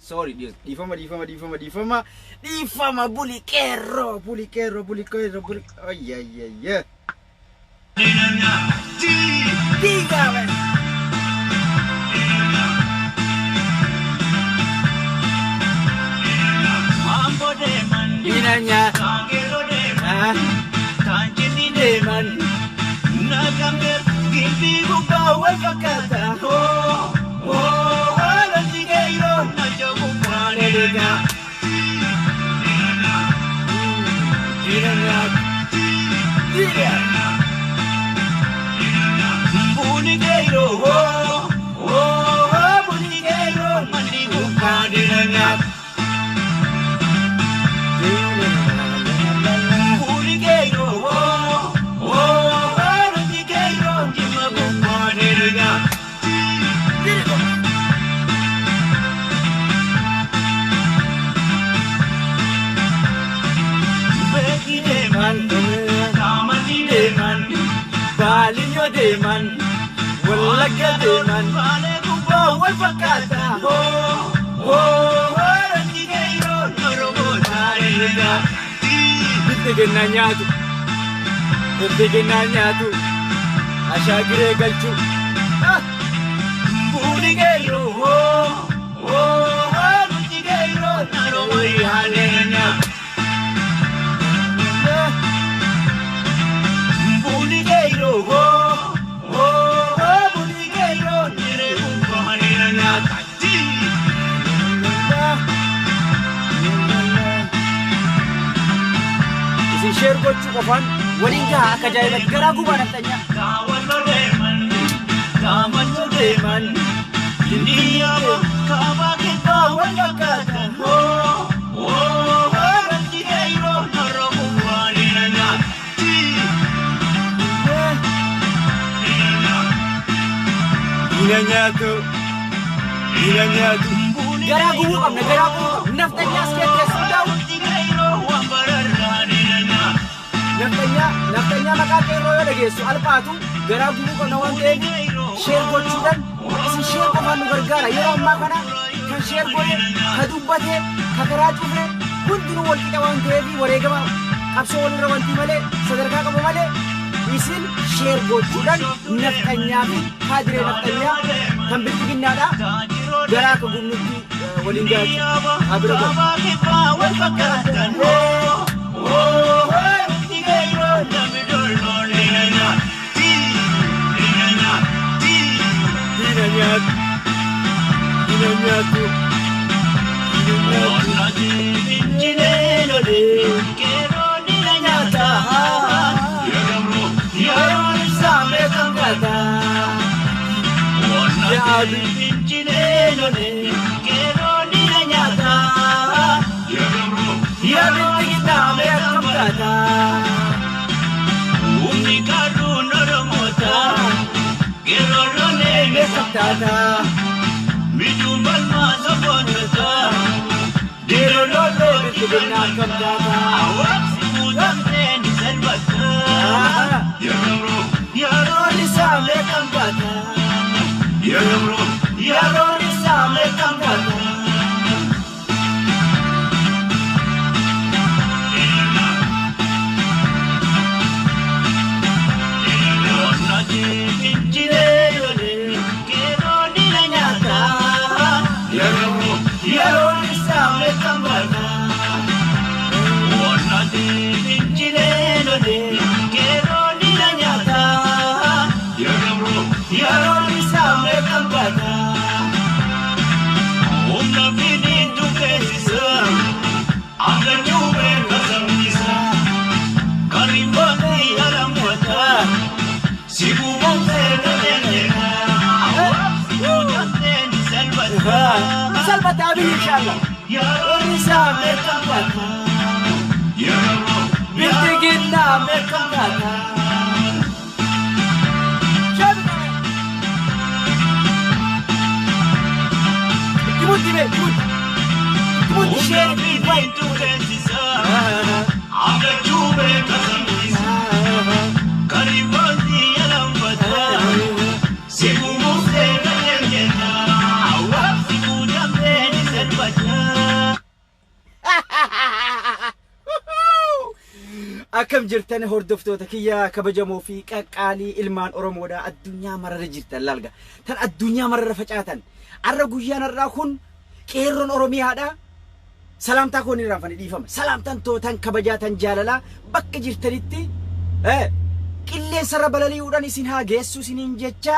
Sorry dia. Difama bulikero. Oh iya. Tiga men. Inanya. Tanjini deman. Nagamber gimpi bubawa fakata. Deman, walaga deman, wal fakata, ranjigero, norobo tariga. Bintiginanya tu, asyagire galchu. Buligero, ranjigero, norobo ihanenya. Buligero, share gochuu qofaan waliin gahaa akka jaa'ilatti garaa gubaa naftanya. Kaamannoo deeman Indiyaama kaabaa kibbaa wal fakkaata. Ranji gairoo noromu waliin nyaatti. Ina nyaatu. Garaa gubuu qabna naftanyaas keessatti daawwu. Naftanya maqaa qeerroo yoo dhageessu alfaatu garaa gubuu qabna waan ta'eef sheer gochuudhaan isin sheer qofaan nu gargaara. Yeroo ammaa kana kan sheer godhe, ka dubbate, ka garaa cufe hundinuu wal qixa waan ta'eef wareegama qabsoo walirra wanti malee sadarkaa qabu malee isin sheer gochuudhaan naftanyaa fi kaadiree naftanyaa kan bilbiginnaadha garaa akka gubnutti waliin gaachuu abira Mijumbal masa bonata, dero lolo bitubna kamdata. Awak sibudan teni selbata. Yaro lisame kamdata. Yaro lisame kamdata. inshallah Orisa mekam kata Bintigina mekam kata Timuti be Timuti share Aga chube kasamisa Karibati alambata Sibu mufte kanyengena Sibu jambe nisetbacha Akkam jirtan hordoftoota kiyya kabajamoo fi qaqqaalii ilmaan Oromoodhaa addunyaa mararra jirtan lalga tan addunyaa mararra facaatan arra guyyaan irraa kun qeerroon Oromiyaadhaa salaamtaa koon irraan fani dhiifama salaamtaan tootan kabajaatan jaalalaa bakka jirtanitti qilleensarra balali'uudhaan isin haa geessu isiniin jecha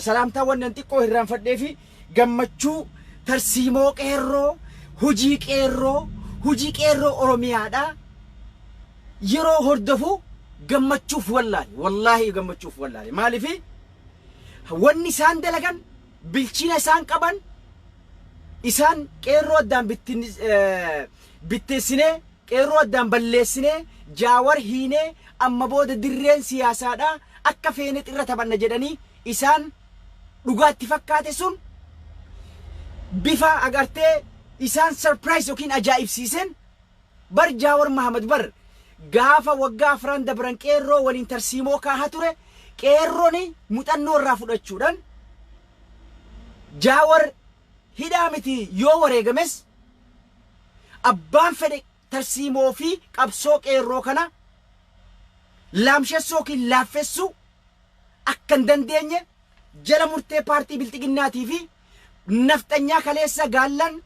salaamtaa wannan xiqqoo irraan fadhee fi gammachuu tarsiimoo qeerroo hujii qeerroo Oromiyaadhaa yeroo hordofu gammachuuf wallahi gammachuuf wallahi maalifi wanni isaan dalagan bilchina isaan qaban isaan qeerroo addaan bitteessinee qeerroo addaan balleessinee jaawar hiinee amma booda dirreen siyaasaadhaa akka feene xirra taphanna jedhanii isaan dhugaatti fakkaate sun bifa agartee isaan surprise yookiin ajaa'ibsiisen bar jaawar Mahamad bar gaafa waggaa afran dabran qeerroo waliin tarsiimoo kaahaa ture qeerrooni muuxannoo irraa fudhachuudhaan jaawar hidhaa miti yoo wareegames abbaan fedhe tarsiimoo fi qabsoo qeerroo kana laamshessoo yookiin laaffessuu akka hin dandeenye jala murtee paartii bilxiginnaatii fi nafxanyaa kaleessa gaallan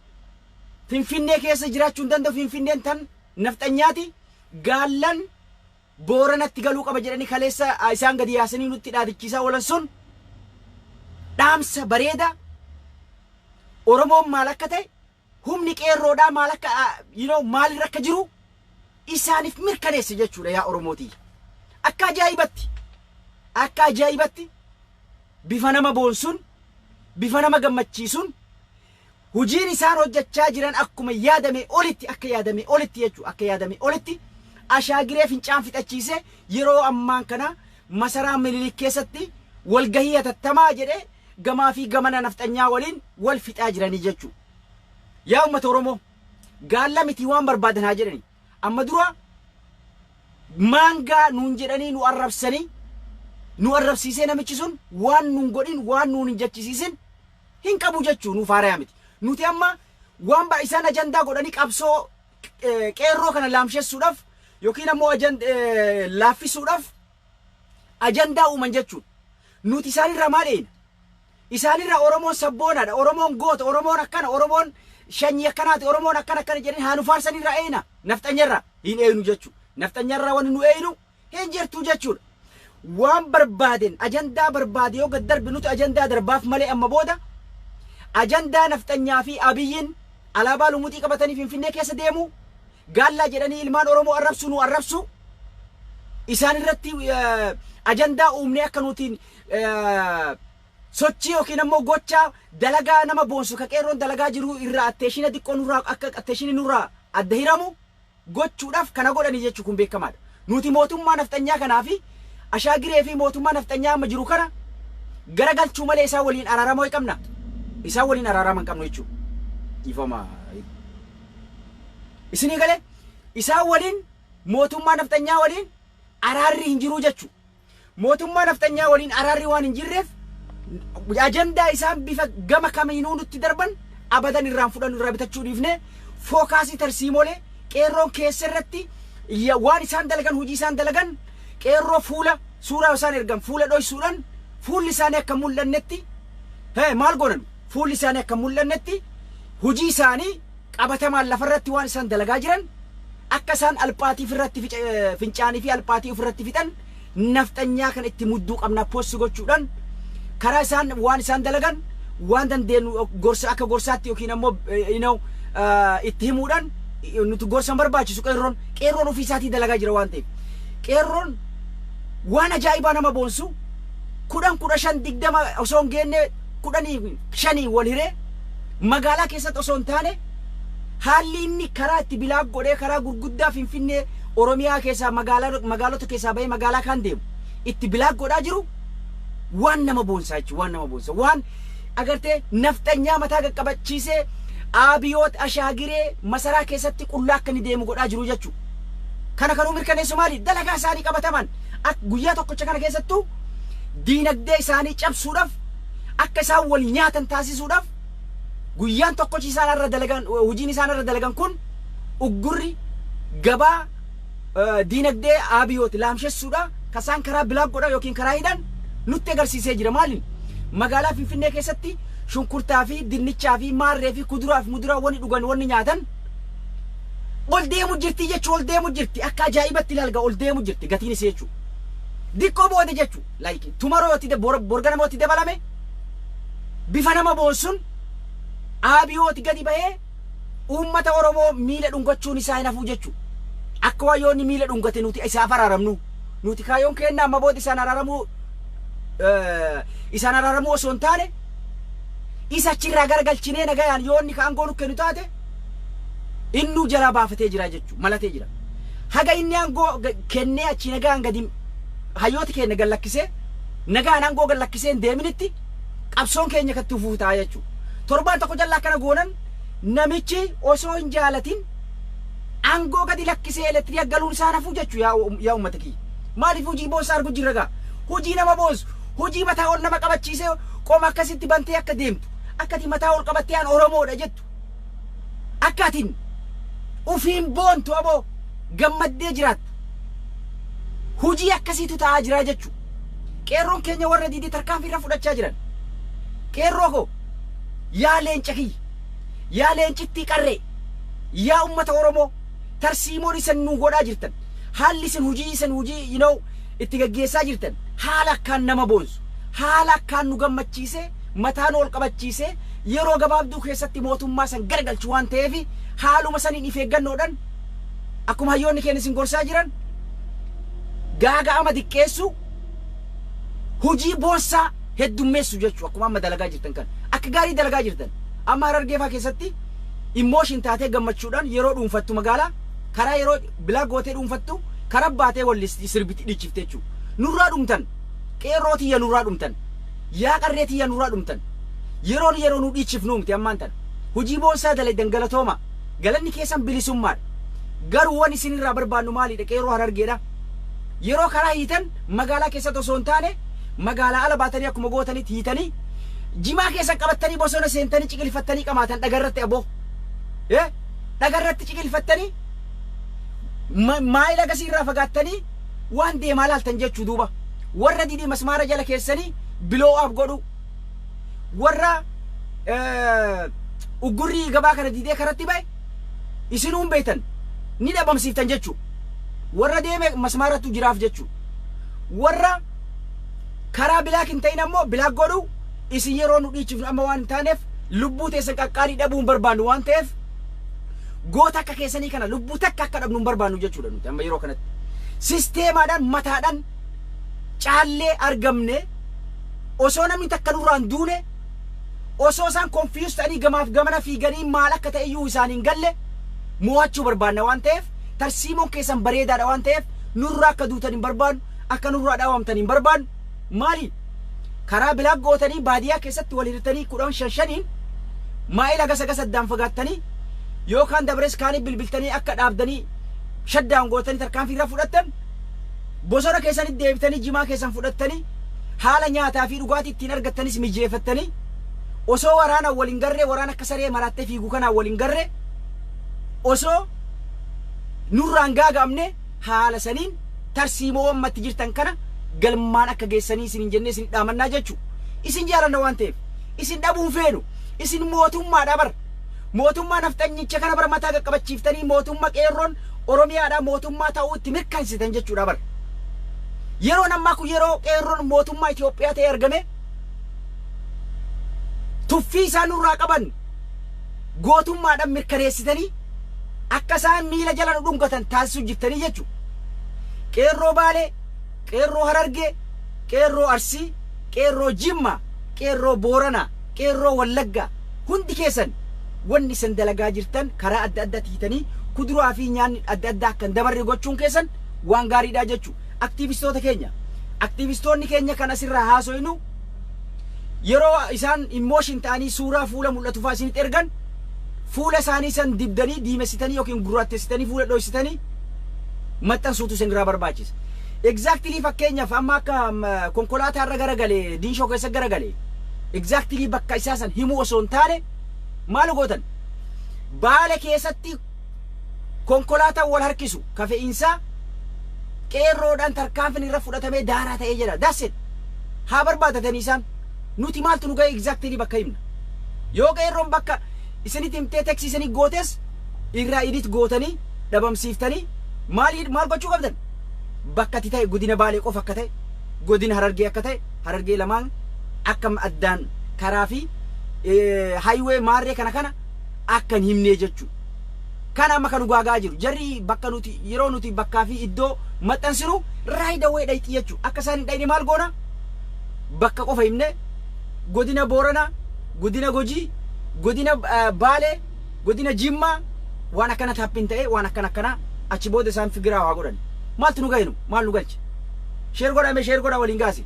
Finfinnee keessa jiraachuu hin danda'u Finfinneen tan nafxanyaati gaallan Booranatti galuu qaba jedhanii kaleessa isaan gadi yaasanii nutti dhaadichiisaa oolan sun dhaamsa bareeda Oromoon maal akka ta'e humni qeerroodhaa maal akka maalirra akka jiru isaaniif mirkaneesse jechuudha yaa Oromooti akka ajaa'ibatti bifa nama boonsuun bifa nama gammachiisuun hujiin isaan hojjechaa jiran akkuma yaadame olitti akka yaadame olitti ashaagiree fincaan fixachiise yeroo ammaan kana masaraa Minilik keessatti walgahii hatattamaa jedhe gamaa fi gamana nafxanyaa waliin wal fixaa jiranii jechuudha. Yaa uummata Oromoo gaalla miti waan barbaadan haa jedhani amma dura maangaa nuun jedhanii nu arrabsiisee namichi sun waan nuun godhin waan nuun hin jechisiisin hin qabu jechuu nuuf haarayaa miti. Nuti amma waan isaan ajandaa godhanii qabsoo qeerroo kana laamshessuudhaaf yookiin ammoo laaffisuudhaaf ajandaa uuman jechuudha. Nuti isaanirraa maal eena? Isaanirraa Oromoon sabboonaadha, Oromoon goota, Oromoon akkana, Oromoon shanyii akkanaati, Oromoon akkana jedhanii haa nu faarsanirraa eena nafxanyarraa hin eenu jechuudha. Nafxanyarraa waan nu eenu hin jirtu jechuudha. Waan barbaaden ajandaa barbaade yoo gad darbe nuti ajandaa darbaaf malee amma booda ajandaa nafxanyaa fi abiyyiin alaabaa lumuutii qabatanii Finfinnee keessa deemu gaallaa jedhanii ilmaan Oromoo arrabsu isaan irratti ajandaa uumnee akka nutiin sochii yookiin ammoo gocha dalagaa nama boonsu ka qeerroon dalagaa jiru irraa atteeshina xiqqoo nurraa akka atteeshini nurraa adda hiramu gochuudhaaf kana godhanii jechuu kun beekamaadha. Nuti mootummaa nafxanyaa kanaa fi ashaagiree fi mootummaa nafxanyaa amma jiru kana garagalchuu malee isaan waliin araaramoo qabna. Isaan waliin araaraman qabnu jechuudha. Ifama isinii galee isaan waliin mootummaa nafxanyaa waliin araarri hin jiru jechuudha. Mootummaa nafxanyaa waliin araarri waan hin jirreef ajandaa isaan bifa gama kamiinuu nutti darban abadan irraan fudhannu irraa bitachuu dhiifne fookaasii tarsiimolee qeerroon keessa irratti waan isaan dalagan hojii isaan dalagan qeerroo fuula suuraa isaan ergan fuula dhoysuudhaan fuulli isaanii akka mul'annetti maal godhan fuulli isaanii akka mul'annetti hojii isaanii qabatamaan lafarratti waan isaan dalagaa jiran akka isaan alphaatii ofirratti fincaanii fi alphaatii ofirratti fixan nafxanyaa kan itti mudduu qabna poossi gochuudhaan karaa isaan waan isaan dalagan waan dandeenyu gorsa akka gorsaatti yookiin ammoo itti himuudhaan nuti gorsan barbaachisu qeerroon ofii isaatii dalagaa jira waan ta'eef qeerroon waan ajaa'ibaa nama boonsu 10 15 20 osoo hin geenne 15 wal hiree magaalaa keessatti osoo hin taane haalli inni karaa itti bilaak godhee karaa gurguddaa Finfinnee Oromiyaa keessaa magaalota keessaa bahee magaalaa kan deemu itti bilaak godhaa jiru waan nama boonsaa jechuudha. Waan nama boonsa waan agartee naftanyaa mataa qaqqabachiisee Abiyoot Ashaagiree masaraa keessatti qullaa akka inni deemu godhaa jiru jechuudha. Kana kanuu mirkaneessu maali? Dalagaa isaanii qabataman guyyaa tokkocha kana keessattuu diinagdee isaanii cabsuudhaaf akka isaan wal nyaatan taasisuudhaaf guyyaan tokkochi isaan irra dalagan hojiin isaan irra dalagan kun uggurri gabaa diinagdee Abiyoot laamshessuudha kasaan karaa bilaak godhaa yookiin karaa hidhan nutti agarsiisee jira. Maali? Magaalaa Finfinnee keessatti shunkurtaa fi dinnichaa fi maarree fi kuduraa fi muduraa wanni dhugan wanni nyaatan ol deemu jirti jechuu ol deemu jirti akka ajaa'ibatti ilaalga ol deemu jirti gatiin isee jechuu dikkoo boode jechuu like tumaroo yooti borga namooti dabalame bifa nama boonsun Abiyooti gadi bahee uummata Oromoo miila dhungachuun isaa hin hafuu jechuu akka wayyoonni miila dhungate nuti isaaf araaramnu nuti kaayoon kennaa amma boodi isaan araaramuu osoo hin taane isa achirraa garagalchinee nagayaan yoonni kaangoo nu kennu taate innu jalaa baafatee jira jechuu malatee jira. Haga inni aangoo kennee achi nagaan gadi hayyooti keenya gallakkisee nagaan aangoo gallakkisee hin deeminitti qabsoon keenya katti fuutaa jechuu. Torbaan tokko jallaa kana goonan namichi osoo hin jaalatin aangoo gadi lakkisee elektiriyaa galuun isaan hafuu jechuu yaa uummata kiyya. Maaliif hojii boonsaa argu jirra gaa? Hojii nama boonsu hojii mataa ol nama qabachiisee qoma akkasitti bantee akka deemtu akkati mataa ol qabattee aan Oromoodha jettu akkatiin ufiin boontu aboo gammaddee jiraattu hojii akkasiitu ta'aa jira jechuu. Qeerroon keenya warra diidii tarkaanfii irra fudhachaa jiran qeerroo koo yaa leenca kiyya yaa leencittii qarree yaa ummata Oromoo tarsiimoon isin nu godhaa jirtan haalli isin hojii itti gaggeessaa jirtan haala akkaan nama boonsu haala akkaan nu gammachiisee mataan ol qabachiisee yeroo gabaabduu keessatti mootummaa san garagalchu waan ta'eef haaluma saniin if eeggannoodhaan akkuma hayyoonni keenya isin gorsaa jiran gaaga'ama diqqeessu hojii boonsaa heddummeessu jechuu akkuma amma dalagaa jirtan kan akka gaarii dalagaa jirtan amma Harargeefaa keessatti immooshin taatee gammachuudhaan yeroo dhuunfattu magaalaa karaa yeroo bilaa gootee dhuunfattu karaa baatee wallisti sirbiti dhichifte jechuu. Nurraa dhumtan qeerrooti yaa nurraa dhumtan yaa qarreeti yaa nurraa dhumtan yeroo nu dhichifnu miti ammaan tan hojii boonsaa dalee dangalatooma galanni keessan bilisummaadha. Garuu waan isinirraa barbaannu maalidha? Qeerroo Harargeedha. Yeroo karaa hiitan magaalaa keessatti osoo hin taane magaalaa ala baatanii akkuma gootanitti hiitanii jimaa keessan qabattanii bosona seentanii ciqilfattanii qamaatan dhagarratti aboo dhagarratti ciqilfattanii maayila gasiirraa fagaattanii waan deemaa laaltan jechuu duuba warra didii masmaara jala keessanii biloo af godhu warra uggurrii gabaa kana didee karatti bahe isinuun beektan ni dhabamsiiftan jechuu warra deeme masmaarattu jiraaf jechuu warra karaa bilaak hin ta'in ammoo bilaak godhu isin yeroo nu dhiichifnu amma waan hin taaneef lubbuu teessan qaqqaarii dhabuun barbaannu waan ta'eef goota akka keessanii kana lubbuu takka akka dhabnu barbaannu jechuudha nuti amma yeroo kanatti sisteemaadhaan mataadhaan caallee argamne osoo namni takka nurraan duune osoo isaan konfiyuus ta'anii gamaaf gamana fiiganii maal akka ta'e iyyuu isaaniin galle mo'achuu barbaanna waan ta'eef tarsiimoon keessan bareedaadha waan ta'eef nurraa akka duutan hin barbaannu akka nurraa dhaawamtan hin barbaannu. Maali karaa bilaak gootanii baadiyyaa keessatti wal hirtanii 15 maayila gasa addaan fagaattanii yookaan dabres kaanii bilbiltanii akka dhaabdanii shaddaan gootanii tarkaanfii irra fudhattan bosona keessanitti deebitanii jimaa keessan fudhattanii haala nyaataa fi dhugaatii ittiin argattanis mijeeffattanii osoo waraana waliin garree waraana akka saree maraattee fiigu kanaa waliin garree osoo nurraan gaaga'amne haala saniin tarsiimoo ammatti jirtan kana galmaan akka geessanii isin hin jenne isin dhaamannaa jechuu isin jaalanna waan ta'eef isin dhabuun feenu isin mootummaadha bar mootummaa naftanyicha kana bar mataa qaqqabachiiftanii mootummaa qeerroon Oromiyaadha mootummaa ta'uu itti mirkansitan jechuudha bar yeroo nammaa kun yeroo qeerroon mootummaa Itoophiyaa ta'e argame tuffii isaan nurraa qaban gootummaadhaan mirkaneessitanii akka isaan miila jala nu dhungatan taasisuu jirtanii jechuu qeerroo Baalee qeerroo Harargee qeerroo Arsii qeerroo Jimma qeerroo Booranaa qeerroo Wallaggaa hundi keessan wanni san dalagaa jirtan karaa adda addaa tiitanii kuduraa fi nyaanni adda addaa kan dabarre gochuun keessan waan gaariidha jechuu. Aktivistoota keenya aktivistoonni keenya kan asirraa haasoynu yeroo isaan emotion ta'anii suuraa fuula mul'atu fa'aa isinitti ergan fuula isaanii san dibdanii diimessitanii yookiin gurraattessitanii fuula dho'isitanii maxxansuutu isin irraa barbaachisa. Exactly fakkeenyaaf amma akka konkolaataa irra garagalee diinshoo keessa garagalee exactly bakka isaa san himuu osoo hin taane maal gootan Baale keessatti konkolaataa wal harkisu kafe'insaa qeerroodhaan tarkaanfiin irra fudhatamee daaraa ta'ee jira. That's it. Haa barbaadatanii isaan nuti maaltu nu ga'e exactly bakka himna. Yoo qeerroon bakka isinitti himtee teksisanii gootes irraa idit gootanii dhabamsiiftanii maal gochuu qabdan? Bakka itti ta'e godina Baalee qofa akka ta'e, godina Harargee akka ta'e, Harargee lamaan akkam addaan karaa fi highway maarree kana akka hin himnee jechuudha. Kana amma kan ugaagaa jiru jarri bakka nuti yeroo nuti bakkaa fi iddoo maxxansinu raayida wayii dhayti jechuudha. Akka isaan hin dhayne maal goona? Bakka qofa himne godina Booranaa, godina Gujii, godina Baalee, godina Jimmaa waan akkana taappiin ta'e waan akkana achi booda isaan figiraa waa godhan. Maaltu nu ga'inu? Maal nu galche? Sheer godhame sheer godha waliin gaasi.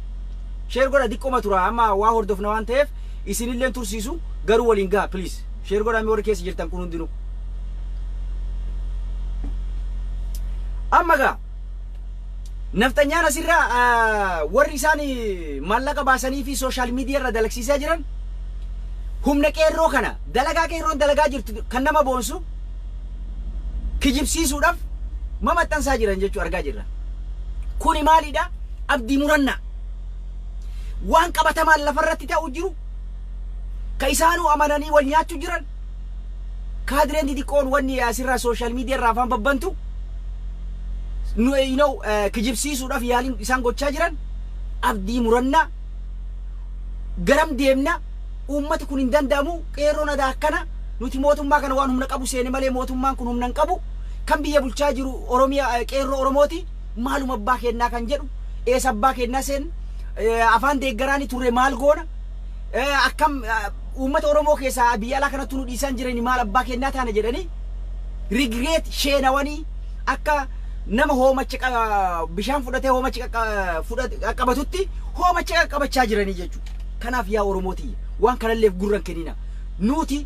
Sheer godha diqqoma tura amma waa hordofna waan ta'eef isinillee tursiisu garuu waliin gaa please. Sheer godhame warri keessa jirtan kun hundinuu. Amma gaa naftanyaan asirraa warri isaanii maallaqa baasanii fi sooshaal miidiyaa irra dalagsiisaa jiran humna qeerroo kana dalagaa qeerroon dalagaa jirtu kan nama boonsu kijibsiisuudhaaf maxxansaa jiran jechuu argaa jirra. Kuni maalidha? Abdii murannaa waan qabatamaan lafarratti ta'u jiru ka isaanuu amananii wal nyaachuu jiran kaadireen xixiqqoon wanni asirraa sooshaal miidiyaa irraa afaan babbantu kijibsiisuudhaaf yaaliin isaan gochaa jiran abdii murannaa garam deemna uummati kun hin danda'amu qeerroon adaa akkana nuti mootummaa kana waan humna qabu seene malee mootummaan kun humna hin qabu kan biyya bulchaa jiru Oromiyaa qeerroo Oromooti maaluma abbaa kennaa kan jedhu eessa abbaa kennaa seen afaan deeggaraani turre maal goona akkam uummata Oromoo keessaa biyya alaa kanatti nu dhiisan jirani maal abbaa kennaa taana jedhanii regret sheenawanii akka nama hoomacha bishaan fudhatee hoomacha qaqqabatutti hoomacha qaqqabachaa jiranii jechuudha. Kanaaf yaa Oromooti waan kanalleef gurran kennina. Nuti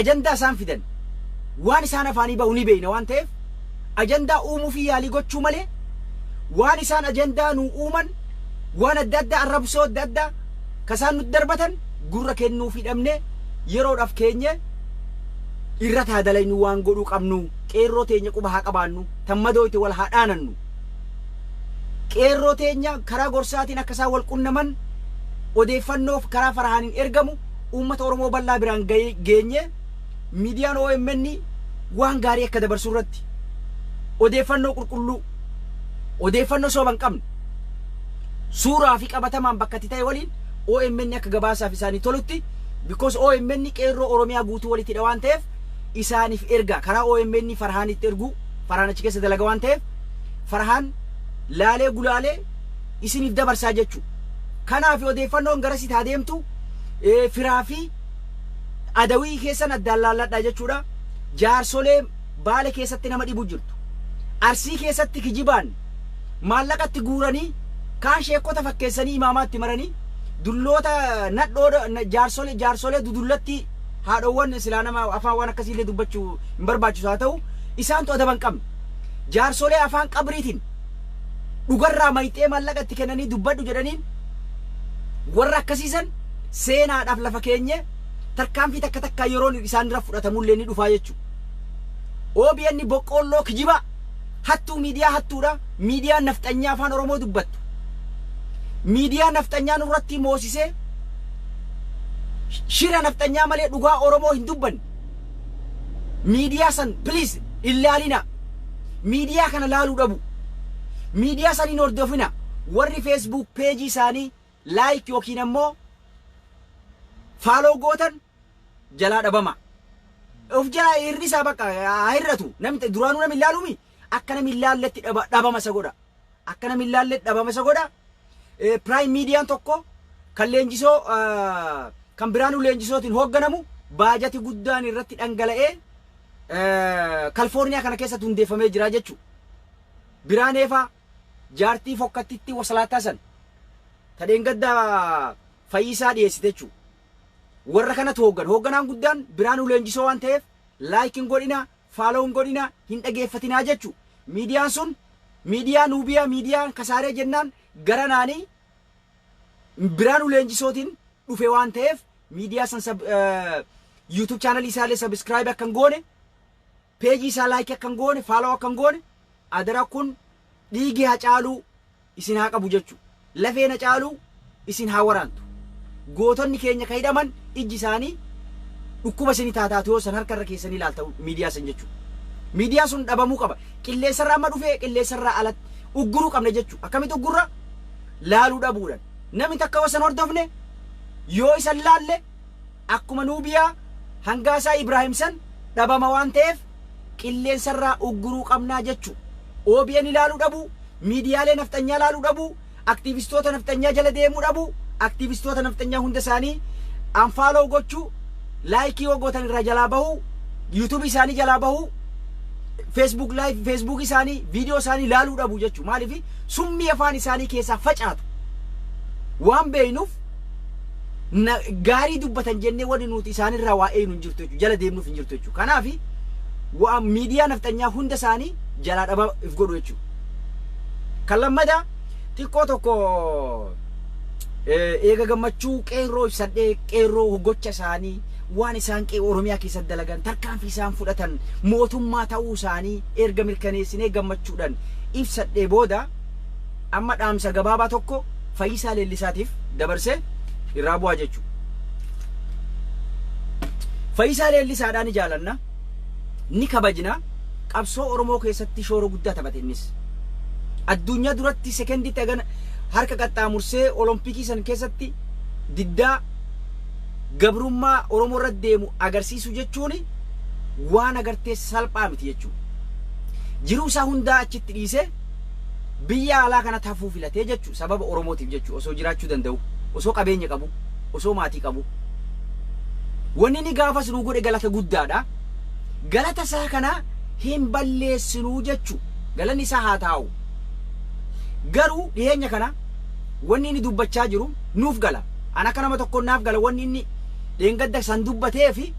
ajandaa isaan fidan waan isaan afaanii ba'u ni beeyna waan ta'eef ajandaa uumuu fi yaalii gochuu malee waan isaan ajandaa nu uuman waan adda addaa arrabsoo adda addaa kasaan nuti darbatan gurra kennuu fi dhabne yeroodhaaf keenya irra taadalaynu waan godhuu qabnu qeerroo teenya quba haa qabaannu tammadoo itti wal haa dhaanannu qeerroo teenya karaa gorsaatiin akka isaan wal qunnaman odeeffannoof karaa Farahaniin ergamu uummata Oromoo bal'aa biraan geenye miidiyaan OMN waan gaarii akka dabarsu irratti odeeffannoo qulqulluu odeeffannoo sooban qabne suuraa fi qabatamaan bakka itti ta'e waliin OMN akka gabaasaaf isaanii tolutti because OMN qeerroo Oromiyaa guutuu walitti hidha waan ta'eef isaaniif erga karaa OMN Farahanitti ergu Farahan achi keessa dalaga waan ta'eef Farahan laalee gulaalee isiniif dabarsaa jechuudha. Kanaaf odeeffannoon garasitti haa deemtu firaa fi adawii keessan addaan laalladhaa jechuudha. Jaarsolee Baale keessatti nama dhibu jirtu. Arsii keessatti kijibaan maallaqatti guuranii kaan sheekota fakkeessanii imaamaatti maranii dulloota nadhoo jaarsolee dudullatti haadhoowwan silaa nama afaan waan akkasiillee dubbachuu hin barbaachisu haa ta'u isaantu adaban qabne. Jaarsolee afaan qabriitiin dhugarraa mayxee maallaqatti kennanii dubbadhu jedhaniin warra akkasiisan seenaadhaaf lafa keenye tarkaanfii takka takka yeroon isaan irra fudhatamullee ni dhufaa jechuudha. OBN boqqolloo kijiba hattuu miidiyaa hattuudha. Miidiyaan nafxanyaa afaan Oromoo dubbattu. Miidiyaan nafxanyaa nurratti moosisee shira nafxanyaa malee dhugaa Oromoo hin dubbanne. Miidiyaa san please ilaalina. Miidiyaa kana laaluu dhabu. Miidiyaa saniin hordofina. Warri Facebook page isaanii like yookiin ammoo follow gootan jalaa dhabama. Of jalaa hirrisaa bakka hirratu namni duraanuu namni ilaalumi akka namni ilaalletti dhabama isa godha. Akka namni ilaalletti dhabama isa godha. Prime Mediaan tokko kan leenjisoo kan biraanuu leenjisootiin hoogganamu baajati guddaan irratti dhangala'ee California kana keessatti hundeeffamee jira jechuudha. Biraaneefaa jaartii fokkattitti wasalaataa san tadheen gaddaa Fayyisaa dhiyeessite jechuudha. Warra kanatu hoogganaan guddaan Biraanuu Leenjisoo waan ta'eef laayikiin godhina, faaloon godhina, hin dhageeffatinaa jechuudha. Miidiyaan sun miidiyaa Nuubiyaa, miidiyaan Kasaaree jennaan gara naanii Biraanuu Leenjisootiin dhufe waan ta'eef miidiyaa san YouTube channel isaallee subscribe akkan goone, page isaa like akkan goone, follow akkan goone, adara kun dhiigi Hacaaluu isin haa qabu jechuudha. Lafeen Hacaaluu isin haa waraantu. Gootonni keenya ka hidhaman ijji isaanii dhukkuba isinii taataatu yoo san harkarra keessanii ilaalta miidiyaa san jechuudha. Miidiyaa sun dhabamuu qaba. Qilleensarraa amma dhufee qilleensarraa alatti ugguruu qabna jechuudha. Akkamitti uggurra? Laaluu dhabuudhaan. Namni takka wasan hordofne yoo isan laalle akkuma Nuubiyaa Hangaasaa Ibraahim san dhabama waan ta'eef qilleensarraa ugguruu qabnaa jechuudha. OBN ilaaluu dhabu, miidiyaalee naftanyaa ilaaluu dhabu, aktiivistoota naftanyaa jala deemuu dhabu, aktiivistoota naftanyaa hunda isaanii unfollow gochuu, laayikii wagootan irraa jalaa bahu, YouTube isaanii jalaa bahu, Facebook live, Facebook isaanii, video isaanii ilaaluu dhabu jechuudha. Maaliif summii afaan isaanii keessaa facaatu waan beeynuuf gaarii dubbatan jennee wanni nuti isaanirraa waa'ee nu hin jirtu jechuudha. Jala deemnuuf hin jirtu jechuudha. Kanaaf miidiyaa naftanyaa hunda isaanii jalaa dhaba if godhu jechuudha. Kan lammadaa xiqqoo tokko eega gammachuu qeerroo ibsadhee qeerroo gocha isaanii waan isaan Oromiyaa keessatti dalagan tarkaanfii isaan fudhatan mootummaa ta'uu isaanii erga mirkaneessinee gammachuudhaan ibsadhee booda amma dhaamsa gabaabaa tokko Fayyisaa Leellisaatiif dabarsee irraa bu'aa jechuudha. Fayyisaa Leellisaadhaan ni jaalanna, ni kabajna, qabsoo Oromoo keessatti shoora guddaa taphate innis. Addunyaa duratti sekenditti agana harka qaxxaamursee olompikii san keessatti diddaa gabrummaa Oromoo irra deemu agarsiisu jechuun waan agartee salphaa miti jechuudha. Jiruu isaa hundaa achitti dhiisee biyya alaa kana tafuu filatee jechuudha. Sababa Oromootiif jechuudha. Osoo jiraachuu danda'u, osoo qabeenya qabu, osoo maatii qabu. Wanni inni gaafas nuu godhe galata guddaadha. Galata isaa kana hin balleessinuu jechuudha. Galanni isaa haa taa'u. Garuu dhiyeenya kana wanni inni dubbachaa jiru nuuf gala. Ana akka nama tokko naaf gala wanni inni dheengadda san dubbatee fi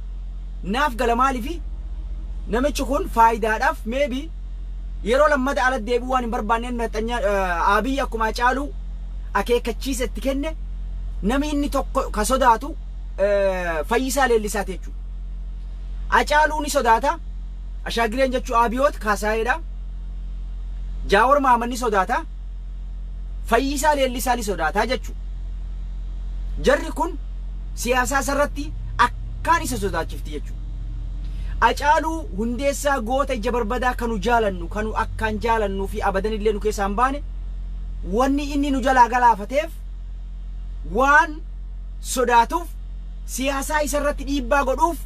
naaf gala maaliifi namichi kun faayidaadhaaf maybe yeroo lammata ala deebi'uu waan hin barbaanneen Abiy akkuma Hacaaluu akeekkachiisa itti kenne namni inni tokko ka sodaatu Fayyisaa Leellisaati jechuudha. Hacaaluu ni sodaata, Ashaagireen jechuu Abiyoot Kaasaayedha, Jaawar Mahamad ni sodaata, Fayyisaa Leellisaa ni sodaata jechuudha. Jarri kun siyaasaa irratti akkaan isa sodaachifti jechuudha. Hacaaluu hundeessaa goota ija barbadaa kanu jaalannu, kanu akkaan jaalannuu fi abadan illee nu keessaa hin baane wanni inni nu jalaa galaafateef waan sodaatuuf siyaasaa isa irratti dhiibbaa godhuuf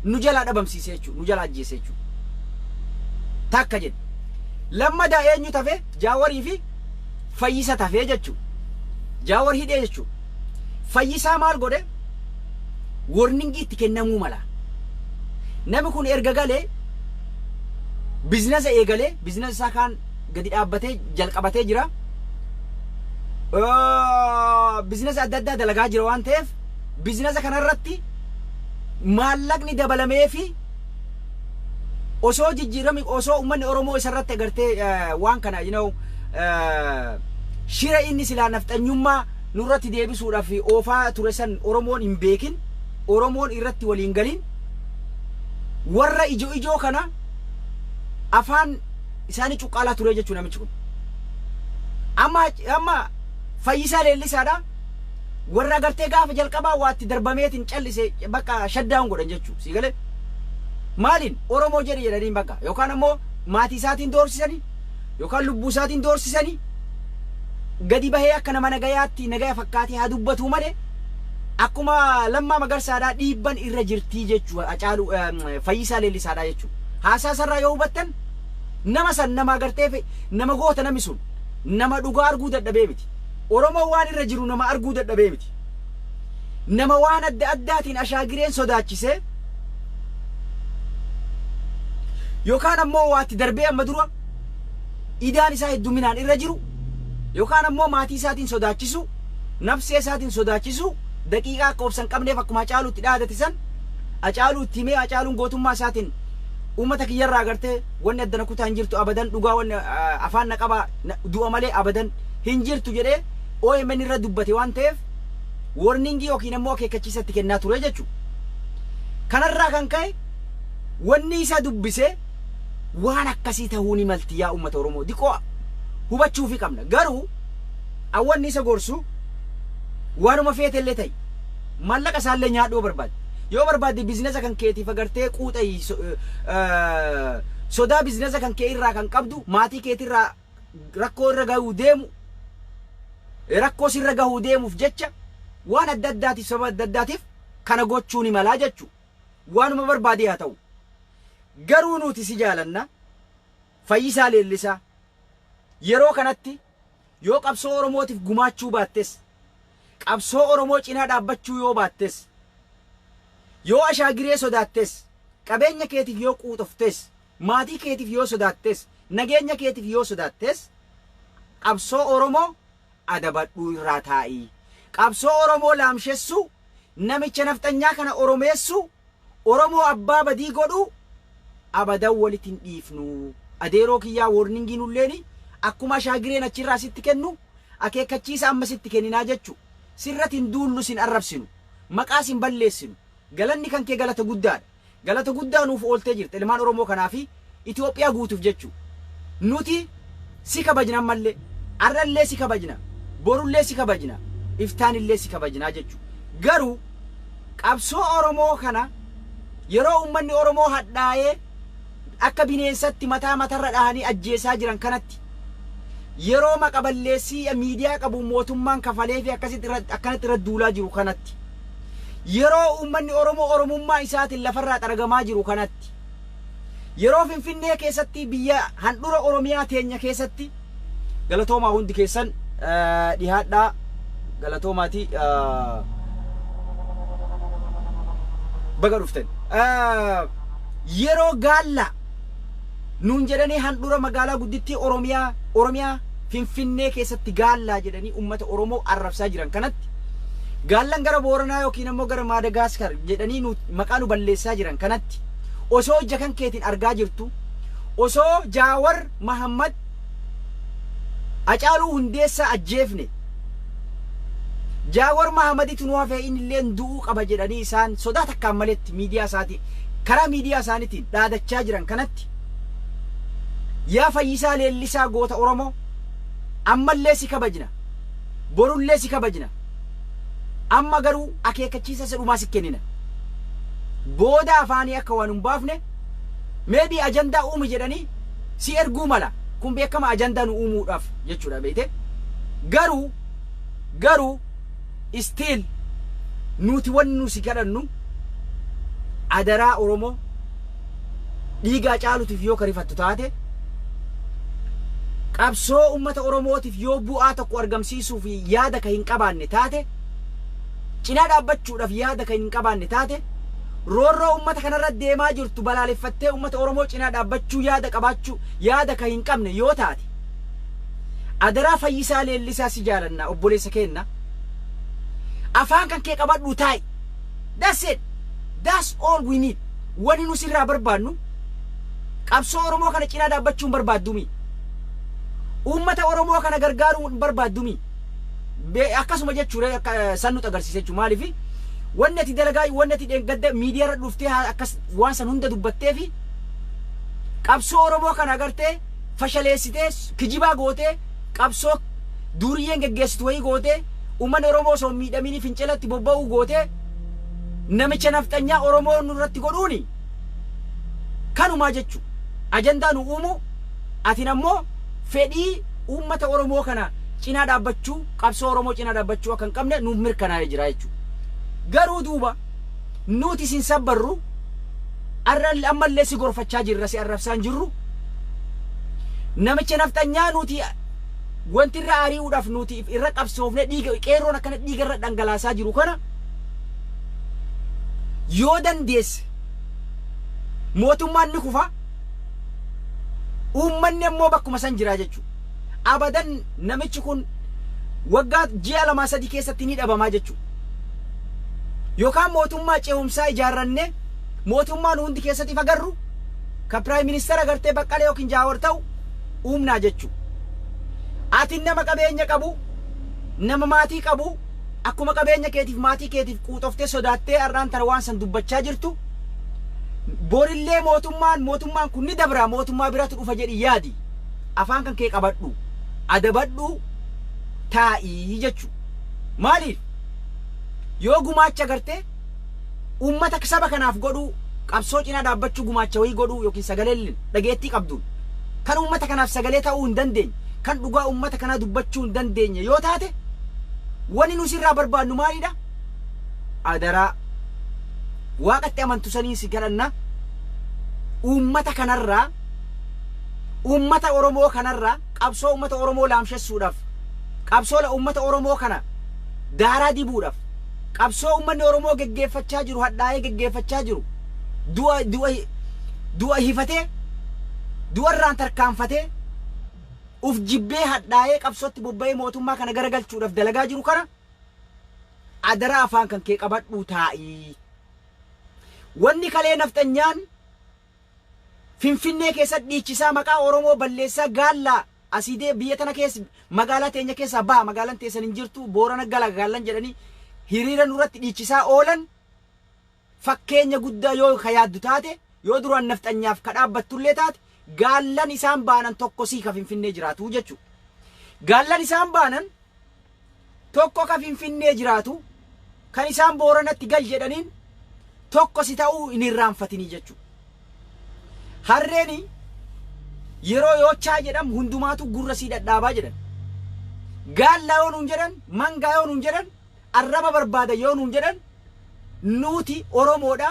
nu jalaa dhabamsiise jechuudha. Nu jalaa ajjeese jechuudha. Takka jedhe. Lammadaa eenyu tafe? Jaawarii fi Fayyisa tafee jechuudha. Jaawar hidhee jechuudha. Fayyisaa maal godhe? Warningii itti kennamuu mala. Namni kun erga galee biizinasa eegalee biizinasa isaa kaan gadi dhaabbatee jalqabatee jira. Biizinasa adda addaa dalagaa jira waan ta'eef biizinasa kanarratti maallaqni dabalamee fi osoo jijjiirame osoo uummanni Oromoo isarratti agartee waan kana shira inni silaa nafxanyummaa nurratti deebisuudhaaf oofaa ture san Oromoon hin beekin, Oromoon irratti waliin galin warra ijoo kana afaan isaanii cuqqaalaa ture jechuudha namichi kun. Amma Fayyisaa Leellisaadha warra agartee gaafa jalqabaa waatti darbameetiin callise bakka shaddaa'uun godhan jechuudha. Si galee maaliin Oromoo jedhanii bakka yookaan ammoo maatii isaatiin doorsisanii yookaan lubbuu isaatiin doorsisanii gadi bahee akka nama nagayaatti nagaya fakkaatee haa dubbatu malee akkuma Lammaa Magarsaadhaa dhiibban irra jirtii jechuudha. Hacaaluu Fayyisaa Leellisaadhaa jechuudha. Haasaa sarraa yoo hubattan nama san nama agartee nama goota namni sun nama dhugaa arguu dadhabee miti. Oromoo waan irra jiru nama arguu dadhabee miti. nama waan adda addaatiin ashaagireen sodaachise yookaan ammoo waatti darbee amma dura idaan isaa hedduminaan irra jiru yookaan ammoo maatii isaatiin sodaachisu nafsee isaatiin sodaachisu daqiiqaa qoobsan qabneef akkuma Hacaaluutti dhaadate san Hacaaluutti himee Hacaaluun gootummaa isaatiin ummata kiyyarraa agartee wanni addana kutaa hin jirtu abadan dhugaa wanni afaan na qaba du'a malee abadan hin jirtu jedhee OMN irra dubbate waan ta'eef warningii yookiin ammoo akeekkachiisatti kennaa ture jechuudha. Kanarraa kan ka'e wanni isa dubbise waan akkasii ta'uu ni malti yaa ummata Oromoo diqoo hubachuufi qabna. Garuu awwanni isa gorsu waanuma feetellee ta'e maallaqa isaallee nyaadhuu barbaade. Yoo barbaade biizinesa kan keetiif agartee quuxayi sodaa biizinesa kan kee irraa kan qabdu maatii keetirraa rakkoo irra gahuu deemu rakkoo sirra gahuu deemuuf jecha waan adda addaatiif sababa adda addaatiif kana gochuu ni malaa jechuudha. Waanuma barbaade haa ta'u. Garuu nuti si jaalanna Fayyisaa Leellisaa yeroo kanatti yoo qabsoo Oromootiif gumaachuu baattes qabsoo Oromoo cinaa dhaabbachuu yoo baattes yoo ashaagiree sodaattes qabeenya keetiif yoo quuxoftes maatii keetiif yoo sodaattes nageenya keetiif yoo sodaattes qabsoo Oromoo adabadhuu irraa taa'ii. Qabsoo Oromoo laamshessu namicha nafxanyaa kana oromeessu Oromoo abbaa badii godhu abadan walitin dhiifnu. Adeeroo kiyyaa warningiin ulleeni akkuma ashaagireen achirraa sitti kennu akeekkachiisa amma sitti kenninaa jechu sirratin duullu sin arrabsinu maqaa sin balleessinu. Galanni kan kee galata guddaadha. Galata guddaa nuuf ooltee jirta ilmaan Oromoo kanaa fi Itoophiyaa guutuuf jechu. Nuti si kabajna mallee arrallee si kabajna borullee si kabajna iftaanillee si kabajna jechu. Garuu qabsoo Oromoo kana yeroo ummanni Oromoo hadhaa'ee akka bineensatti mataa matarra dhahanii ajjeesaa jiran kanatti yeroo maqaballeessii miidiyaa qabu mootummaan kafalee fi akkanatti irra duulaa jiru kanatti yeroo ummanni Oromoo Oromummaa isaatiin lafarraa xaragamaa jiru kanatti yeroo Finfinnee keessatti biyya handhura Oromiyaa teenya keessatti galatoomaa hundi keessan dhihaadhaa galatoomaati baga dhuftan yeroo gaalla nuun jedhanii handhura magaalaa guddittii Oromiyaa Finfinnee keessatti gaallaa jedhanii ummata Oromoo arrabsaa jiran kanatti gaallan gara Booranaa yookiin ammoo gara Maadagaskar jedhanii maqaa nu balleessaa jiran kanatti osoo ija kan keetiin argaa jirtu osoo Jaawar Mahammad Hacaaluu Hundeessaa ajjeefne Jaawar Mahammaditu nu hafee innillee du'uu qaba jedhanii isaan sodaa takkaan maletti miidiyaa isaati karaa miidiyaa isaaniitiin dhaadachaa jiran kanatti yaa Fayyisaa Leellisaa goota Oromoo ammallee si kabajna borullee si kabajna amma garuu akeekkachiisa dhumaa si kennina booda afaanii akka waan hin baafne maybe ajandaa uumu jedhanii si erguu mala kun beekama ajandaa nu uumuudhaaf jechuudha beekte. Garuu still nuti wanni nu si kadhannu adaraa Oromoo dhiigaa Hacaaluutiif yoo karifattu taate qabsoo ummata Oromootiif yoo bu'aa tokko argamsiisuuf yaada ka hin qabaanne taate cinaa dhaabbachuudhaaf yaada ka hin qabaanne taate roorroo ummata kanarra deemaa jirtu balaaleffattee ummata Oromoo cinaa dhaabbachuu yaada qabaachuu yaada ka hin qabne yoo taate adaraa Fayyisaa Leellisaa si jaalanna obboleessa keenna afaan kan kee qabadhu taa'i. That's it. That's all we need. Wani nu sirraa barbaadnu qabsoo Oromoo kana cinaa dhaabbachuun barbaaddumi ummata Oromoo kana gargaaruun barbaaddumi akkasuma jechuudha san nuti agarsiise jechuudha. Maaliif wanni ati dalagaa wanni ati dheengadda miidiyaa irra dhuftee akkas waan san hunda dubbattee fi qabsoo Oromoo kana agartee fashaleessitee kijibaa gootee qabsoo duriyyeen geggeessitu wayii gootee ummanni Oromoo osoo miidhamini fincilatti bobba'uu gootee namicha nafxanyaa Oromoo nurratti godhuuni kanumaa jechuudha. Ajandaa nu uumu ati ammoo fedhii ummata Oromoo kana cinaa dhaabbachuu qabsoo Oromoo cinaa dhaabbachuu akka hin qabne nuuf mirkanaa'ee jira jechuudha. Garuu duuba nuti sin sabbarru ammallee si gorfachaa jirra si arrabsaan jirru namicha nafxanyaa nuti wanti irra ari'uudhaaf nuti irra qabsoofne dhiiga qeerroon akkana dhiiga irra dhangalaasaa jiru kana yoo dandeesse mootummaan ni kufa, uummanni ammoo bakkuma san jira jechuudha. Abadan namichi kun waggaa ji'a 2-3 keessatti ni dhabamaa jechuudha. Yookaan mootummaa ce'umsaa ijaarranne mootummaan hundi keessatti fagarru ka Prime Minister agartee Baqqalee yookiin Jaawar ta'u uumnaa jechuudha. Ati nama qabeenya qabu, nama maatii qabu, akkuma qabeenya keetiif maatii keetiif quuxoftee sodaattee har'aan tana waan san dubbachaa jirtu, borillee mootummaan kun ni dabra, mootummaa biratu dhufa jedhi yaadi. Afaan kan kee qabadhu, adabadhu, taa'ii jechuudha. Maaliif? Yoo gumaacha agartee uummata saba kanaaf godhu, qabsoo cinaa dhaabbachuu gumaacha wayii godhu yookiin sagalee dhageettii qabduun kan uummata kanaaf sagalee ta'uu hin dandeenye, kan dhugaa uummata kanaa dubbachuu hin dandeenye yoo taate, wani nu sirraa barbaannu maalidha? Adaraa waaqatti amantu saniin si kadhanna, uummata kanarraa, uummata Oromoo kanarraa qabsoo uummata Oromoo laamshessuudhaaf, qabsoo uummata Oromoo kana daaraa dibuudhaaf, qabsoo uummanni Oromoo geggeeffachaa jiru, hadhaa'ee geggeeffachaa jiru, du'a hifatee, du'arraan tarkaanfatee, uf jibbee hadhaa'ee qabsootti bobba'ee mootummaa kana garagalchuudhaaf dalagaa jiru kana adaraa afaan kan kee qabadhu taa'ii. Wanni kalee nafxanyaan Finfinnee keessatti dhiichisaa maqaa Oromoo balleessaa gaallaa asiidee biyya tana keessa magaalaa teenya keessaa baha, magaalaan teessan hin jirtu, Boorana gala gaallan jedhanii hiriira nurratti dhiichisaa oolan fakkeenya guddaa yoo ka yaaddu taate, yoo duraan nafxanyaaf ka dhaabbattullee taate, gaallan isaan baanan tokko sii ka Finfinnee jiraatu jechuudha. Gaallan isaan baanan tokko ka Finfinnee jiraatu, kan isaan Booranatti gal jedhaniin tokko si ta'uu hin irraanfatini jechuudha. Harreeni yeroo yoochaa jedhamu hundumaatu gurra sii dhadhaabaa jedhan. Gaallaa yoo nuun jedhan, mangaa yoo nuun jedhan, arraba barbaada yoo nuun jedhan, nuti Oromoodha.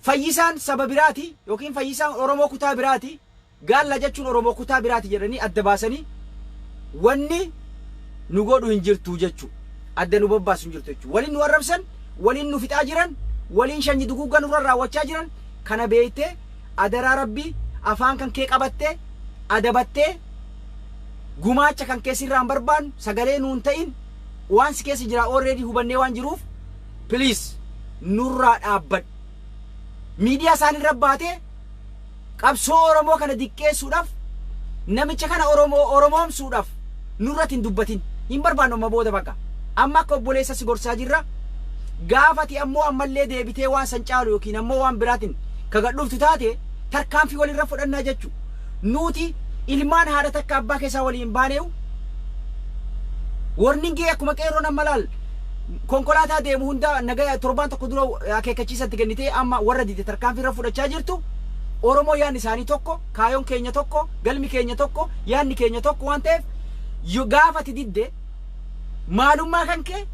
Fayyisaan saba biraati yookiin fayyisaan Oromoo kutaa biraati, gaalla jechuun Oromoo kutaa biraati jedhanii adda baasanii wanni nu godhu hin jirtu jechuudha. Adda nu babbaasu hin jirtu jechuudha. Waliin nu arrabsan, waliin nu fixaa jiran, waliin shanyi duguuggaa nurra raawwachaa jiran kana beeytee adaraa Rabbii afaan kan kee qabattee adabattee gumaacha kan kee sirraan barbaannu sagalee nuun ta'in waan si keessa jira already hubannee waan jiruuf please nurraa dhaabbadhu. Miidiyaa isaanirra baatee qabsoo Oromoo kana diqqeessuudhaaf, namicha kana Oromoomsuudhaaf nurratti hin dubbatin. Hin barbaannu amma booda bakka. Amma akka obboleessa si gorsaa jirra. Gaafati ammoo ammallee deebitee waan san caalu yookiin ammoo waan biraatiin kagadhuftu taate tarkaanfii walirra fudhannaa jechuudha. Nuti ilmaan haadha takka abbaa keessaa waliin baaneewu warningee akkuma qeerroon amma laal konkolaataa deemu hunda nagaa torbaan tokko dura akeekkachiisatti kennitee amma warra dide tarkaanfii irra fudhachaa jirtu. Oromoo yaadni isaanii tokko, kaayoon keenya tokko, galmi keenya tokko, yaadni keenya tokko waan ta'eef gaafati didde maalummaa kan kee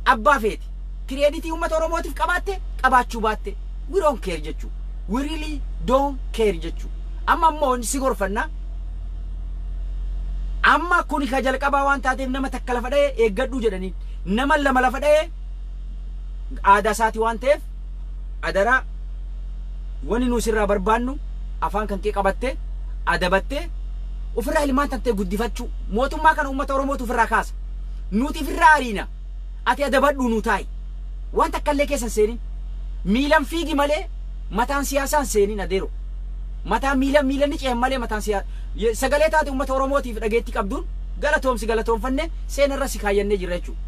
abbaa feeti. Kireeditii uummata Oromootiif qabaatte qabaachuu baatte we don't care jechuudha. We really don't care jechuudha. Amma ammoo si gorfanna. Amma kuni ka jalqabaa waan taateef nama takka lafa dha'ee eeggadhu jedhanii nama lama lafa dha'ee aadaa isaati waan ta'eef adaraa wani nu sirraa barbaannu afaan kan kee qabattee adabattee ofirraa ilmaan tantee guddifachuu. Mootummaa kana uummata Oromootu ofirraa kaasa. Nuti ofirraa ariina. Ati adabadhu nu taa'i. Waan takkallee keessan seenin. Miilan fiigi malee mataan siyaasaan seenin adeero. Mataan miilan ni ce'an malee mataan siyaasa sagalee taate uummata Oromootiif dhageetti qabduun galatoomfanne seenarra si kaayyannee jirra jechuudha.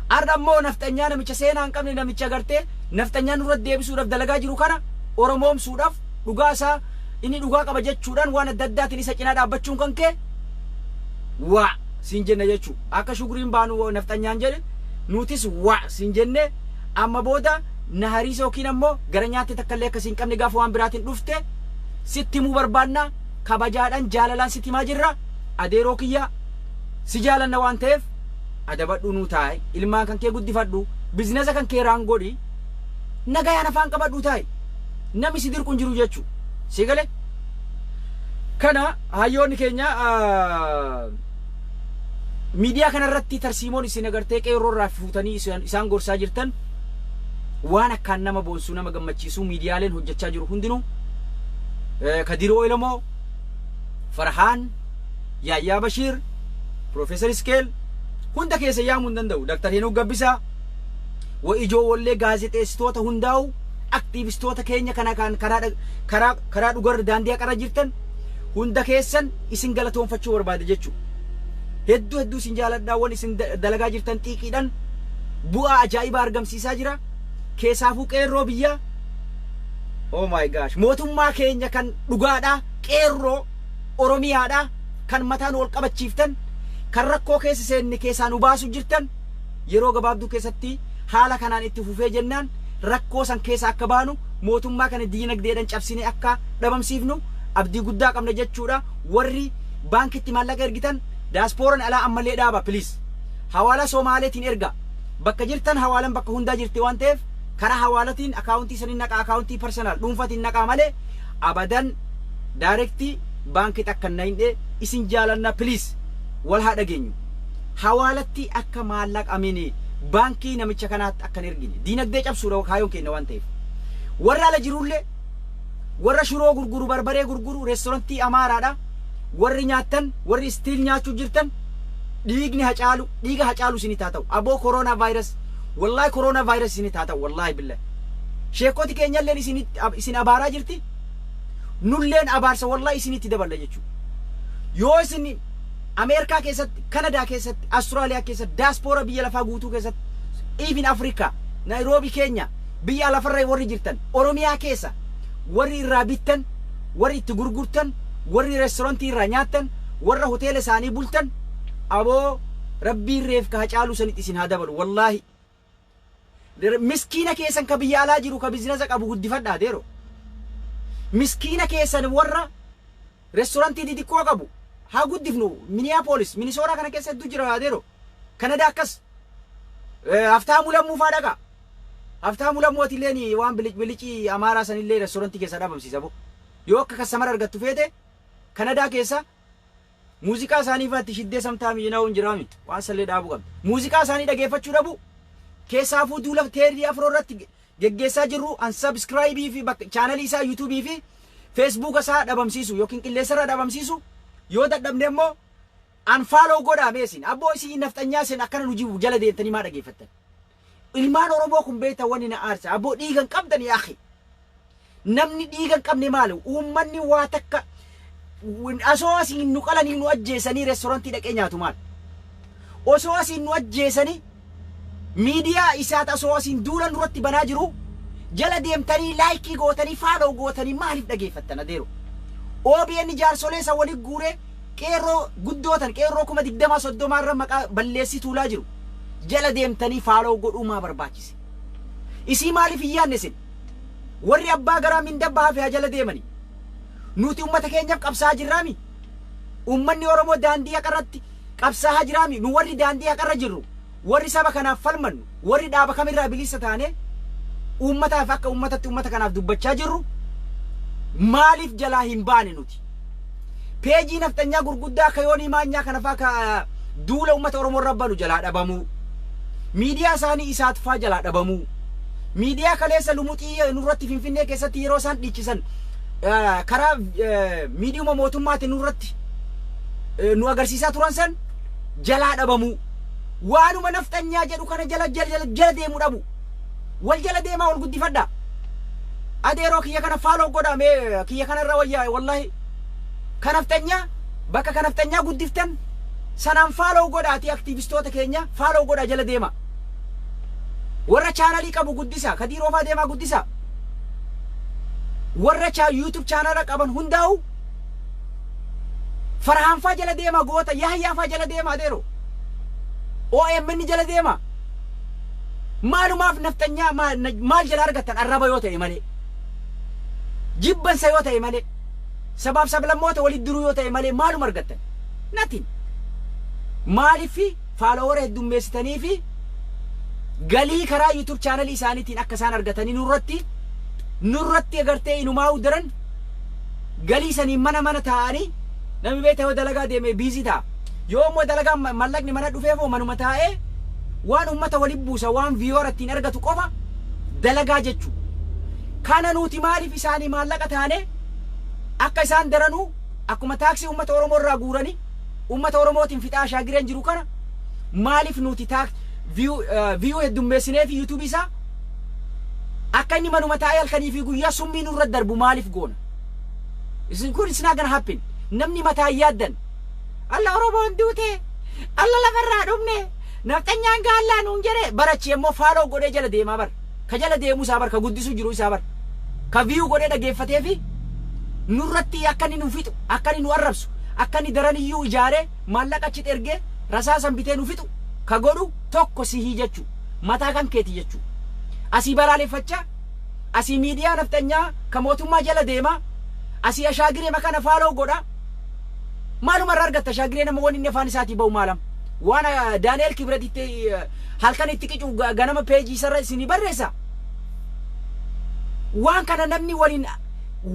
Arda ammoo nafxanyaa namicha seenaa hin qabne namicha agartee nafxanyaa nurratti deebisuudhaaf dalagaa jiru kana Oromoomsuudhaaf dhugaa isaa inni dhugaa qaba jechuudhaan waan adda addaatiin isa cinaa dhaabbachuun kan kee waa siin jenna jechuudha. Akka shuguriin baanu nafxanyaan jedhe nutis waa siin jenne amma booda nahariisa yookiin ammoo gara nyaatti takkallee akkasiin qabne gaafa waan biraatiin dhufte sitti muu barbaanna kabajaadhaan jaalalaan sitti himaa jirra. Adeeroo kiyya si jaalanna waan ta'eef adabadhu nuu taa'e, ilmaan kan kee guddifadhu, bizinesa kan kee raangodhi, nagayaan afaan qabadhu taa'e. Nami si dirqu hin jiru jechuudha. Si galee? Kana hayyoonni keenya miidiyaa kanarratti tarsiimoon isin agartee qeerroo irraa fuutanii isaan gorsaa jirtan waan akkaan nama boonsuu nama gammachiisuu miidiyaaleen hojjechaa jiru hundinuu Kadiroo Ilamoo, Farhaan, Yaayyaa Bashiir, Profeesar Iskeel hunda keessa yaamuu hin danda'u. Dr. Heenok Gabbisaa wa ijoollee gaazexeessitoota hundaa'u aktiivistoota keenya karaa dhugarra daandii haqarra jirtan hunda keessan isin galatoonfachuu barbaade jechuudha. Hedduu isin jaaladhaawwan isin dalagaa jirtan xiiqiidhaan bu'aa ajaa'ibaa argamsiisaa jira. Keessaafuu qeerroo biyyaa oh my gosh mootummaa keenya kan dhugaadhaa qeerroo Oromiyaadhaa kan mataan ol qabachiiftan kan rakkoo keessa seenne keessaa nu baasu jirtan yeroo gabaabduu keessatti haala kanaan itti fufee jennaan rakkoo san keessa akka baanu mootummaa kana diinagdeedhaan cabsine akka dhabamsiifnu abdii guddaa qabna jechuudha. Warri baankitti maallaqa ergitan diasporaan alaa ammallee dhaaba please. Hawaala Somaaleetiin erga bakka jirtan hawaalan bakka hundaa jirti waan ta'eef karaa hawaalatiin akaawuntii sanin naqaa akaawuntii personal dhuunfatiin naqaa malee abadan directi baankii akka nayne isin jaalanna please wal haa dhageenyu. Hawaalatti akka maallaqa amini baankii namicha kanaatti akka ergine diinagdee cabsuudha kaayoon keenya waan ta'eef warra ala jirullee warra shuroo gurguru barbaree gurguru reestoorantii Amaaraadha warri nyaattan warri istiil nyaachuu jirtan dhiiga hacaalu isinii taata'u aboo corona virus wallahi corona virus isinii taata'u wallahi billahi sheekoti keenyalleen isin abaaraa jirti nulleen abaarsa wallahi isinitti daballa jechuudha. Yoo isin Ameerikaa keessatti, Kanadaa keessatti, Austraaliyaa keessatti, diaspora biyya lafaa guutuu keessatti, even Afrikaa, Nairobi keenya, biyya lafarra warri jirtan, Oromiyaa keessa, warri irraa bittan, warri itti gurgurtan, warri reestoorantii irraa nyaattan, warra hoteela isaanii bultan, aboo rabbiin reef ka hacaalu sanitti isin haa dabalu wallahi. Miskiina keessan ka biyya alaa jiru ka bizinasa qabu guddifadhaa deero. Miskiina keessan warra reestoorantii xixiqqoo qabu haa guddifnu. Minneapolis, Minnesota kana keessa hedduu jira adeero. Kanada akkas Haftaamu Lammuu faa dhagaa. Haftaamu Lammuu illee waan bilicii Amaaraa sanillee reestoorantii keessa dhabamsiisa bo. Yoo akka kastamara argattu feete Kanada keessa muuziqaa isaanii faatti shiddee samtaami jedhamu hin jiraami waan sallee dhaabuu qabdi. Muuziqaa isaanii dhageeffachuu dhabu keessaafuu duula teerii afroo irratti geggeessaa jirru unsubscribe fi channel isaa YouTube fi Facebook isaa dhabamsiisu yookiin qilleessa irra dhabamsiisu. Yoo dadhabne immoo unfollow godhaa meesin abboo isin naftanyaa sen akkana nu jibu jala deemtanii maa dhageeffattan. Ilmaan Oromoo kun beekta wanni na aarsa abboo dhiigan qabdan yaa akhi. Namni dhiigan qabne maali uummanni waa takka asoo asiin nu qalanii nu ajjeesanii reestoorantii dhaqee nyaatu maal. Osoo asiin nu ajjeesanii miidiyaa isaat asoo asiin duula nurratti banaa jiru jala deemtanii laayikii gootanii follow gootanii maaliif dhageeffattan adeero. OBN jaarsolee isa waliin guuree qeerroo guddootan qeerroo 20-30 irra maqaa balleessi tuulaa jiru jala deemtanii follow godhuu maa barbaachise. Isii maaliif hin yaadne sin warri abbaa garaa mindabbaa hafee jala deemanii nuti ummata keenyaaf qabsaa jirraami. Ummanni Oromoo daandii haqarratti qabsaa jiraami. Nu warri daandii haqarra jirru warri saba kanaaf falmannu warri dhaaba kamirraa bilisa taane ummataaf akka ummatatti ummata kanaaf dubbachaa jirru maaliif jalaa hin baane nuti. Peejii naftanyaa gurguddaa kayoonii maanyaa kana faa ka duula ummata Oromoo rabbanu jalaa dhabamuu. Miidiyaa isaanii isaat faa jalaa dhabamuu. Miidiyaa kaleessa lumuxii nurratti Finfinnee keessatti yeroo isaan dhiichisan karaa miidiyuma mootummaatiin nurratti nu agarsiisaa turan san jalaa dhabamuu. Waanuma naftanyaa jedhu kana jala deemuu dhabu. Wal jala deemaa wal guddifadhaa. Adeeroo kiyya kana follow godhamee kiyya kanarra wayyaa wallahi kanaftanyaa bakka kanaftanyaa guddiftan sanaan follow godhaati aktiivistoota keenya follow godhaa jala deema. Warra chaanalii qabu guddisa Kadiroo faa deemaa guddisa. Warra YouTube chaanala qaban hundaa'u Farhaan faa jala deema goota Yahyaa faa jala deema adeeroo. OMN jala deema. Maalumaaf naftanyaa maal jala argattan arraba yoo ta'e malee. Jibbansa yoo ta'e malee sabaaf sablammoota walitti duruu yoo ta'e malee maaluma argattan natin. Maaliif follower heddummeessitanii fi galii karaa YouTube channel isaaniitiin akka isaan argatanii nurratti agartee inumaa udaran galii sanii mana taa'anii namni beektaa yoo dalagaa deemee biizii ta'a yoo mo dalaga mallaqni mana dhufeefoo manuma taa'ee waan ummata waliin buusa waan viewer ittiin argatu qofa dalagaa jechu kana nuti maaliif isaanii maallaqa taane akka isaan daranuu akkuma taaksii ummata Oromoo irraa guuranii ummata Oromootiin fixaa shaagireen jiru kana maaliif nuti view heddummeessinee fi YouTube isaa akka inni manuma taa'ee halkanii fi guyyaa summii nurra darbu maaliif goona? Isin kun isna gonna happen. Namni mataa yaaddan Allah Oromoon duute Allah lafarraa dhumne naftanyaan gaallaa nuun jedhe barachi immoo faaloo godhee jala deemaa bar ka jala deemu isaa bar ka guddisu jiru isaa bar ka view godhee dhageeffatee fi nurratti akka inni nu fixu akka inni nu arrabsu akka inni daran iyyuu ijaaree maallaqa achitti ergee rasaasan bitee nu fixu ka godhu tokko sihii jechuu mataa kan keeti jechuu asii balaaleffachaa asii miidiyaa naftanyaa ka mootummaa jala deemaa asii ashaagiree makana faaloo godha maaluma irraa argatta shaagiree nama wani inni afaan isaatii ba'u maalam waan Daani'el Kibret itti halkan itti qicu ganama peejii isarra isinii barreessa waan kana namni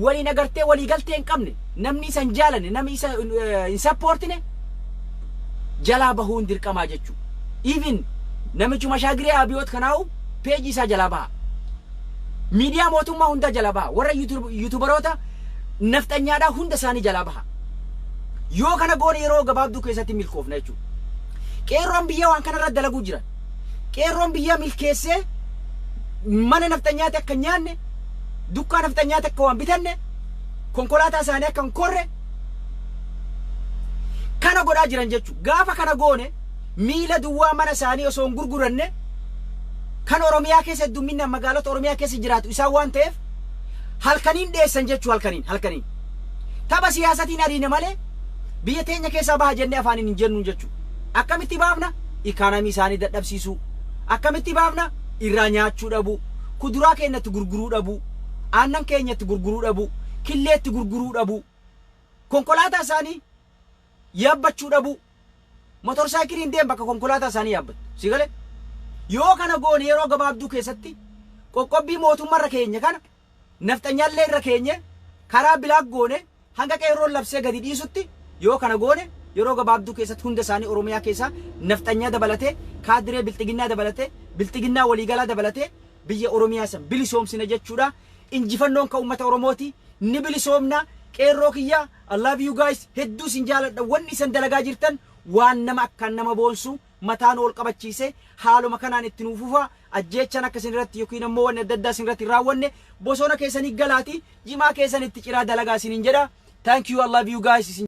waliin agartee walii galtee hin qabne namni isan jaalanne namni isa hin sappoortine jalaa bahuun dirqamaa jechuu even namichuma shaagiree Abiyoot kanaa'u peejii isaa jalaa baha miidiyaa mootummaa hunda jalaa baha warra yuutubaroota naftanyaadhaa hunda isaanii jalaa baha yoo kana goone yeroo gabaabduu keessatti milkoofna jechuudha. Qeerroon biyya waan kana irra dalaguu jiran qeerroon biyya milkeessee mana naftanyaatti akka nyaanne dukkaa naftanyaatti akka waan bitanne konkolaataa isaanii akka hin korre kana godhaa jiran jechuudha. Gaafa kana goone miila duwwaa mana isaanii osoo hin gurguranne kan Oromiyaa keessa heddumminaan magaalota Oromiyaa keessa jiraatu isaan waan ta'eef halkaniin dheessan jechuudha. Halkaniin tapha siyaasatiin adiine malee biyya teenya keessaa baha jennee afaaniin hin jennu jechuudha. Akkamitti baafna ikaanamii isaanii dadhabsiisuu akkamitti baafna irraa nyaachuu dhabu kuduraa keenyatti gurguruu dhabu aannan keenyatti gurguruu dhabu killeetti gurguruu dhabu konkolaataa isaanii yaabbachuu dhabu motorsaayikiliin deem bakka konkolaataa isaanii yaabbatu si galee yoo kana goone yeroo gabaabduu keessatti qoqqobbii mootummaarra keenya kana naftanyaallee irra keenya karaa bilaak goone hanga qeerroon labsee gadi dhiisutti yoo kana goone yeroo gabaabduu keessatti hunda isaanii Oromiyaa keessaa naftanyaa dabalatee kaadiree bilxiginnaa dabalatee bilxiginnaa waliigalaa dabalatee biyya Oromiyaa san bilisoomsina jechuudha. Injifannoon ka uummata Oromooti ni bilisoomna qeerroo kiyya I love you guys hedduu sin jaaladha wanni isan dalagaa jirtan waan nama akkaan nama boonsu mataan ol qabachiise haaluma kanaan itti nuufufa ajjeechan akka sin irratti yookiin ammoo wanni adda addaa sin irratti raawwanne bosona keessanii galaati jimaa keessan itti ciraa dalagaa sin hin jedha. Thank you I love you guys.